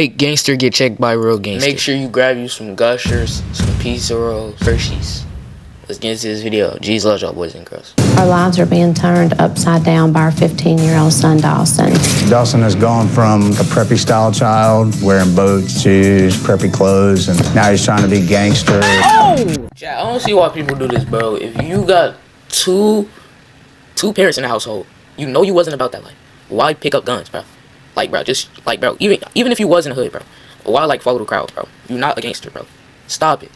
Hey, Gangster, get checked by real gangster. Make sure you grab you some Gushers, some pizza rolls, Hershey's. Let's get into this video. G's love y'all, boys and girls. Our lives are being turned upside down by our 15-year-old son, Dawson. Dawson has gone from a preppy-style child, wearing boots, shoes, preppy clothes, and now he's trying to be gangster. Oh! Chat, I don't see why people do this, bro. If you got two parents in the household, you know you wasn't about that life. Why pick up guns, bro? Like, bro, just, like, bro, even if you was in the hood, bro, why, like, follow the crowd, bro? You're not a gangster, bro. Stop it.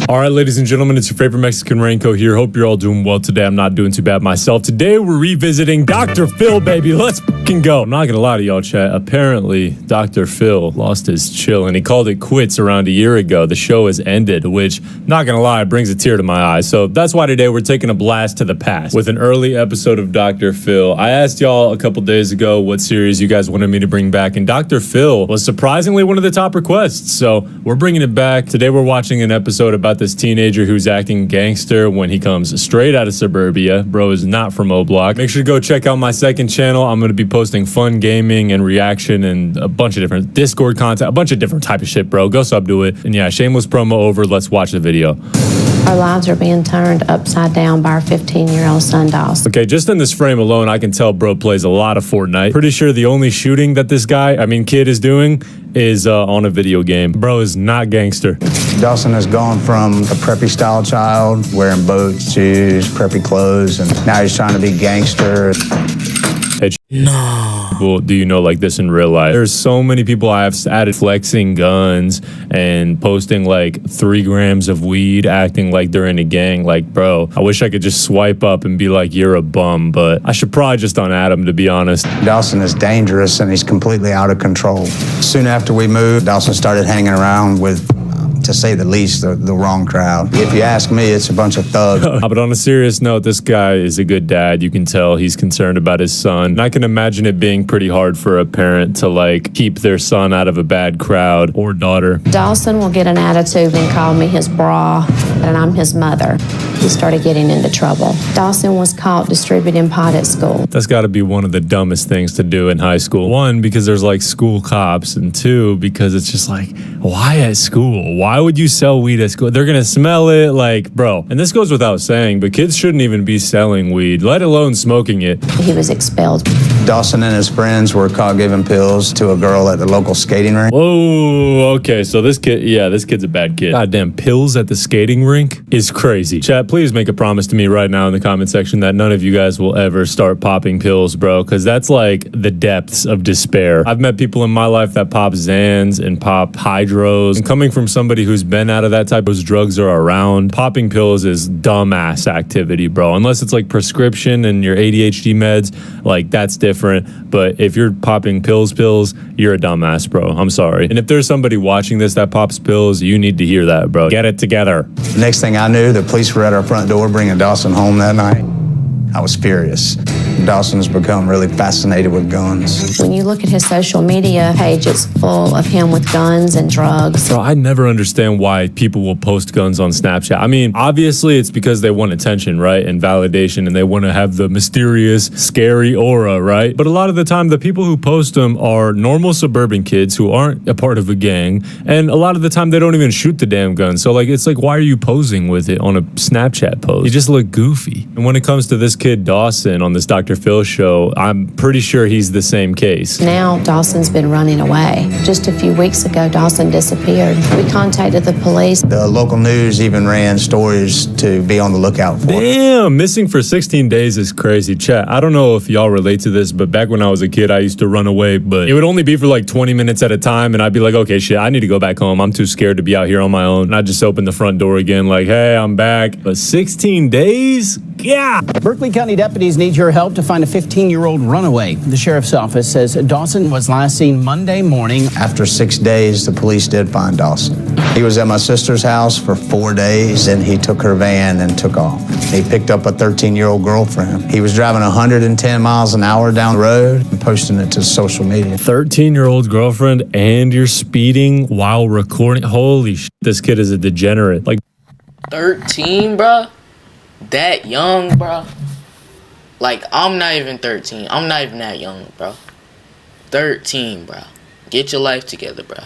All right, ladies and gentlemen, it's your favorite Mexican Raincoat here. Hope you're all doing well today. I'm not doing too bad myself. Today, we're revisiting Dr. Phil, baby. Let's fucking go. I'm not going to lie to y'all, chat. Apparently, Dr. Phil lost his chill, and he called it quits around a year ago. The show has ended, which, not going to lie, brings a tear to my eye. So that's why today we're taking a blast to the past with an early episode of Dr. Phil. I asked y'all a couple days ago what series you guys wanted me to bring back, and Dr. Phil was surprisingly one of the top requests. So we're bringing it back. Today, we're watching an episode about this teenager who's acting gangster when he comes straight out of suburbia. Bro is not from O-Block. Make sure to go check out my second channel. I'm going to be posting fun gaming and reaction and a bunch of different Discord content, a bunch of different type of shit, bro. Go sub to it. And yeah, shameless promo over. Let's watch the video. Our lives are being turned upside down by our 15-year-old son, Dawson. Okay, just in this frame alone, I can tell bro plays a lot of Fortnite. Pretty sure the only shooting that this kid is doing is on a video game. Bro is not gangster. Dawson has gone from a preppy-style child, wearing boots, shoes, preppy clothes, and now he's trying to be gangster. No. Well, do you know like this in real life? There's so many people I have added flexing guns and posting like 3 grams of weed, acting like they're in a gang. Like, bro, I wish I could just swipe up and be like, you're a bum, but I should probably just unadd him, to be honest. Dawson is dangerous and he's completely out of control. Soon after we moved, Dawson started hanging around with, to say the least, the wrong crowd. If you ask me, it's a bunch of thugs. But on a serious note, this guy is a good dad. You can tell he's concerned about his son. And I can imagine it being pretty hard for a parent to like keep their son out of a bad crowd or daughter. Dawson will get an attitude and call me his bra, and I'm his mother. He started getting into trouble. Dawson was caught distributing pot at school. That's got to be one of the dumbest things to do in high school. 1, because there's like school cops, and 2, because it's just like, why at school? Why would you sell weed at school? They're gonna smell it, like, bro. And this goes without saying, but kids shouldn't even be selling weed, let alone smoking it. He was expelled. Dawson and his friends were caught giving pills to a girl at the local skating rink. Whoa, okay, so this kid's a bad kid. Goddamn, pills at the skating rink is crazy. Chat, please make a promise to me right now in the comment section that none of you guys will ever start popping pills, bro, because that's like the depths of despair. I've met people in my life that pop Xans and pop Hydros, and coming from somebody who's been out of that type of drugs are around, popping pills is dumbass activity, bro. Unless it's like prescription and your ADHD meds, like that's different. But if you're popping pills, you're a dumbass, bro. I'm sorry. And if there's somebody watching this that pops pills, you need to hear that, bro. Get it together. Next thing I knew, the police were at our front door bringing Dawson home that night. I was furious. Dawson's become really fascinated with guns. When you look at his social media page, it's full of him with guns and drugs. Bro, I never understand why people will post guns on Snapchat. I mean, obviously it's because they want attention, right? And validation, and they want to have the mysterious, scary aura, right? But a lot of the time, the people who post them are normal suburban kids who aren't a part of a gang. And a lot of the time, they don't even shoot the damn gun. So, like, it's like, why are you posing with it on a Snapchat post? You just look goofy. And when it comes to this kid, Dawson, on this Dr. Phil show, I'm pretty sure he's the same case. Now Dawson's been running away. Just a few weeks ago, Dawson disappeared. We contacted the police. The local news even ran stories to be on the lookout for. Damn, missing for 16 days is crazy. Chat, I don't know if y'all relate to this, but back when I was a kid, I used to run away, but it would only be for like 20 minutes at a time, and I'd be like, okay, shit, I need to go back home. I'm too scared to be out here on my own. And I'd just open the front door again like, hey, I'm back. But 16 days? Yeah. Berkeley County deputies need your help to find a 15-year-old runaway. The sheriff's office says Dawson was last seen Monday morning. After 6 days, the police did find Dawson. He was at my sister's house for 4 days, and he took her van and took off. He picked up a 13-year-old girlfriend. He was driving 110 miles an hour down the road and posting it to social media. 13-year-old girlfriend, and you're speeding while recording? Holy shit, this kid is a degenerate. Like 13, bro? That young, bro? Like, I'm not even 13. I'm not even that young, bro. 13, bro. Get your life together, bro.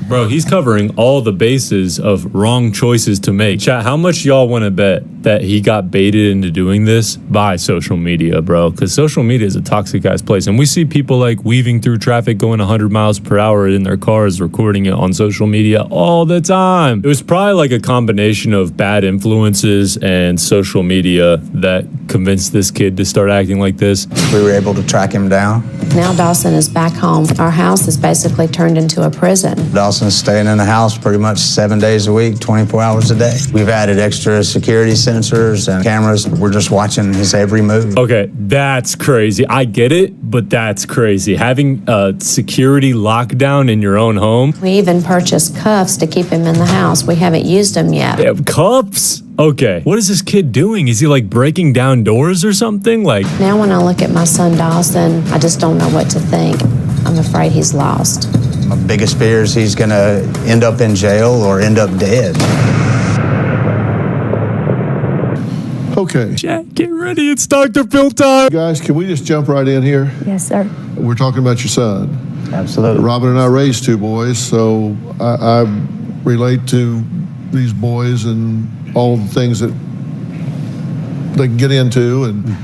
Bro, he's covering all the bases of wrong choices to make. Chat, how much y'all want to bet that he got baited into doing this by social media, bro? Because social media is a toxic ass place. And we see people like weaving through traffic going 100 miles per hour in their cars, recording it on social media all the time. It was probably like a combination of bad influences and social media that convinced this kid to start acting like this. We were able to track him down. Now Dawson is back home. Our house is basically turned into a prison. Dawson's staying in the house pretty much 7 days a week, 24 hours a day. We've added extra security sensors and cameras. We're just watching his every move. Okay, that's crazy. I get it, but that's crazy. Having a security lockdown in your own home. We even purchased cuffs to keep him in the house. We haven't used them yet. They have cuffs? Okay. What is this kid doing? Is he like breaking down doors or something? Like, Now when I look at my son Dawson, I just don't know what to think. I'm afraid he's lost. My biggest fear is he's gonna end up in jail or end up dead. Okay. Jack, get ready. It's Dr. Phil time. Guys, can we just jump right in here? Yes, sir. We're talking about your son. Absolutely. Robin and I raised two boys, so I relate to these boys and all the things that they can get into and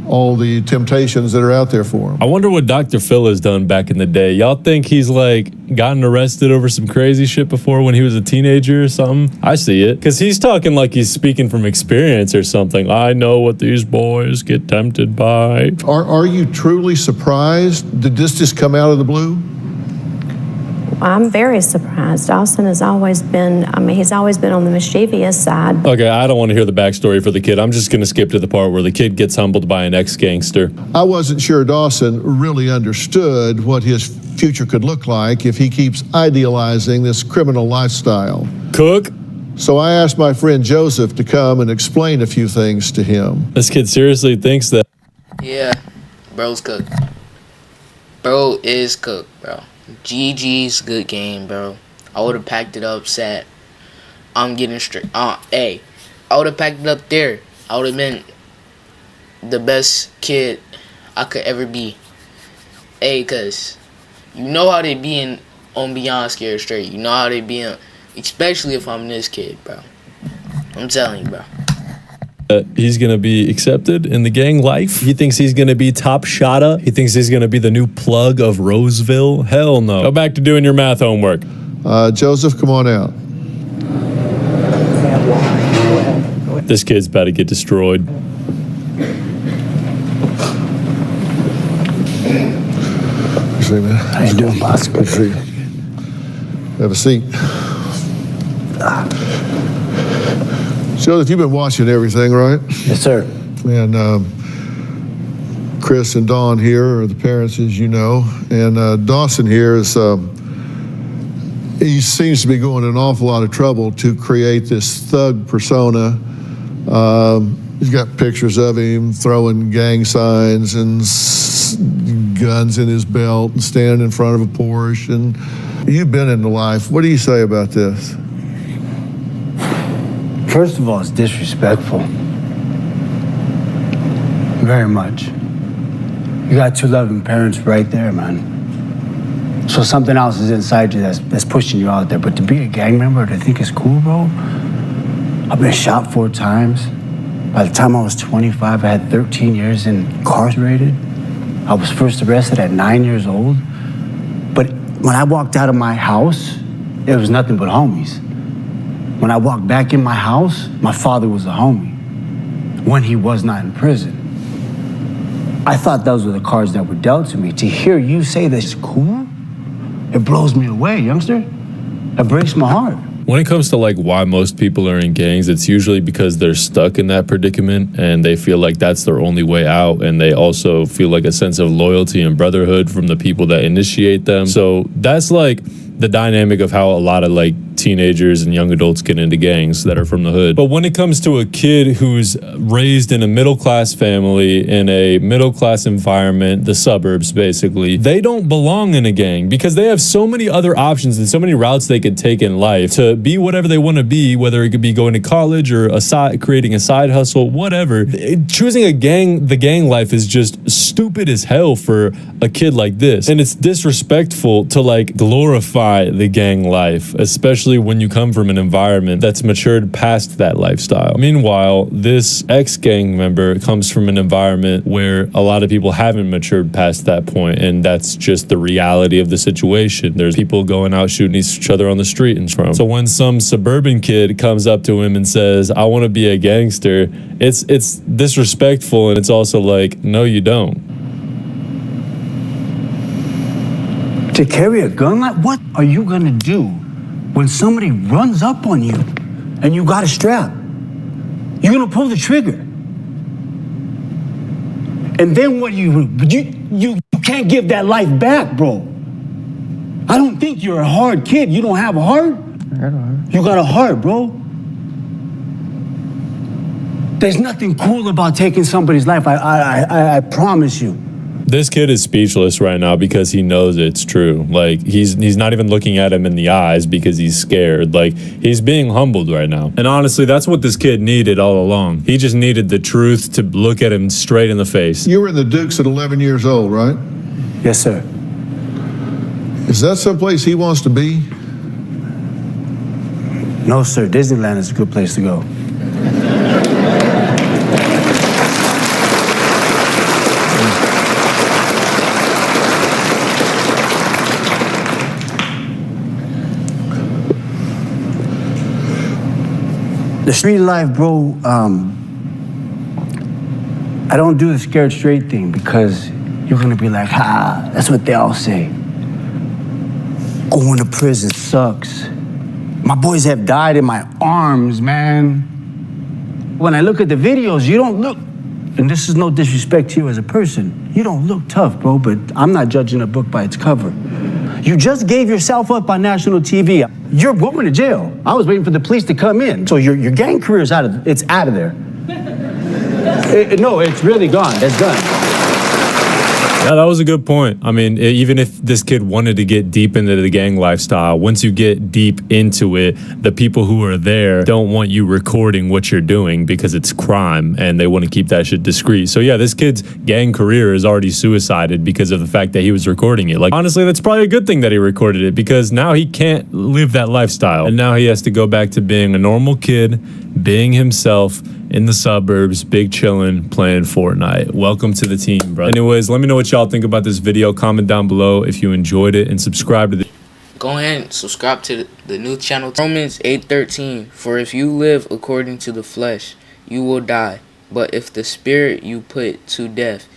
all the temptations that are out there for them. I wonder what Dr. Phil has done back in the day. Y'all think he's like gotten arrested over some crazy shit before when he was a teenager or something? I see it. Because he's talking like he's speaking from experience or something. I know what these boys get tempted by. Are you truly surprised? Did this just come out of the blue? I'm very surprised. Dawson has always been, he's always been on the mischievous side. Okay, I don't want to hear the backstory for the kid. I'm just going to skip to the part where the kid gets humbled by an ex-gangster. I wasn't sure Dawson really understood what his future could look like if he keeps idealizing this criminal lifestyle. Cook. So I asked my friend Joseph to come and explain a few things to him. This kid seriously thinks that. Yeah, bro's cooked. Bro is cooked, bro. GG's good game, bro. I would have packed it up, said, I'm getting straight. Hey, I would have packed it up there. I would have been the best kid I could ever be. Hey, cause you know how they be on Beyond Scared Straight. You know how they be in, especially if I'm this kid, bro. I'm telling you, bro. He's going to be accepted in the gang life. He thinks he's going to be top shotta. He thinks he's going to be the new plug of Roseville. Hell no. Go back to doing your math homework. Joseph, come on out. This kid's about to get destroyed. You see, man? How you doing, boss? Good to see you. Have a seat. Joseph, you've been watching everything, right? Yes, sir. And Chris and Dawn here are the parents, as you know. And Dawson here is, he seems to be going an awful lot of trouble to create this thug persona. He's got pictures of him throwing gang signs and guns in his belt and standing in front of a Porsche. And you've been in the life. What do you say about this? First of all, it's disrespectful. Very much. You got two loving parents right there, man. So something else is inside you that's pushing you out there. But to be a gang member, to think it's cool, bro? I've been shot 4 times. By the time I was 25, I had 13 years incarcerated. I was first arrested at 9 years old. But when I walked out of my house, it was nothing but homies. When I walked back in my house, my father was a homie when he was not in prison. I thought those were the cards that were dealt to me. To hear you say this cool, it blows me away, youngster. It breaks my heart. When it comes to like why most people are in gangs, it's usually because they're stuck in that predicament and they feel like that's their only way out, and they also feel like a sense of loyalty and brotherhood from the people that initiate them. So that's like the dynamic of how a lot of like teenagers and young adults get into gangs that are from the hood. But when it comes to a kid who's raised in a middle-class family, in a middle-class environment, the suburbs basically, they don't belong in a gang because they have so many other options and so many routes they could take in life to be whatever they want to be, whether it could be going to college or creating a side hustle, whatever. Choosing the gang life is just stupid as hell for a kid like this. And it's disrespectful to like glorify the gang life, especially when you come from an environment that's matured past that lifestyle. Meanwhile, this ex-gang member comes from an environment where a lot of people haven't matured past that point, and that's just the reality of the situation. There's people going out shooting each other on the street and from. So when some suburban kid comes up to him and says, "I want to be a gangster," it's disrespectful, and it's also like, no, you don't. To carry a gun, like what are you gonna do when somebody runs up on you and you got a strap? You're gonna pull the trigger. And then what you can't give that life back, bro. I don't think you're a hard kid. You don't have a heart? You got a heart, bro. There's nothing cool about taking somebody's life. I promise you. This kid is speechless right now because he knows it's true. Like, he's not even looking at him in the eyes because he's scared. Like, he's being humbled right now. And honestly, that's what this kid needed all along. He just needed the truth to look at him straight in the face. You were in the Dukes at 11 years old, right? Yes, sir. Is that someplace he wants to be? No, sir. Disneyland is a good place to go. The street life, bro, I don't do the scared straight thing because you're gonna be like, ha, that's what they all say. Going to prison sucks. My boys have died in my arms, man. When I look at the videos, you don't look, and this is no disrespect to you as a person, you don't look tough, bro, but I'm not judging a book by its cover. You just gave yourself up on national TV. You're going to jail. I was waiting for the police to come in. So your gang career is out of there. No, it's really gone. It's done. Yeah, that was a good point. I mean, even if this kid wanted to get deep into the gang lifestyle, once you get deep into it, the people who are there don't want you recording what you're doing because it's crime and they want to keep that shit discreet. So yeah, this kid's gang career is already suicided because of the fact that he was recording it. Like, honestly, that's probably a good thing that he recorded it because now he can't live that lifestyle. And now he has to go back to being a normal kid, being himself, in the suburbs, big chillin', playing Fortnite. Welcome to the team, bro. Anyways, let me know what y'all think about this video. Comment down below if you enjoyed it and subscribe to the... Go ahead and subscribe to the new channel. Romans 8:13. For if you live according to the flesh, you will die. But if the spirit you put to death,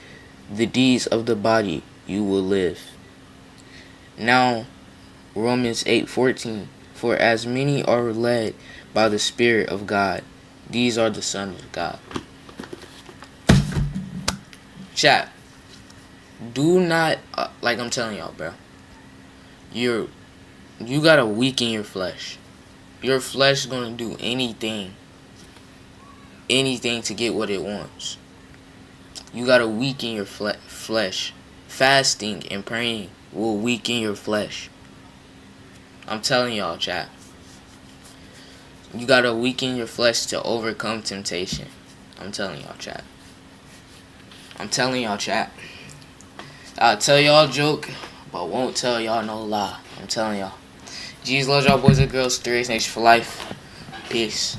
the deeds of the body, you will live. Now, Romans 8:14. For as many are led by the Spirit of God, these are the sons of God. Chat. Do not, like I'm telling y'all, bro. You gotta weaken your flesh. Your flesh is gonna do anything to get what it wants. You gotta weaken your flesh. Fasting and praying will weaken your flesh. I'm telling y'all, chat. You gotta weaken your flesh to overcome temptation. I'm telling y'all, chat. I'm telling y'all, chat. I'll tell y'all a joke, but won't tell y'all no lie. I'm telling y'all. Jesus loves y'all boys and girls. 3X Nation for life. Peace.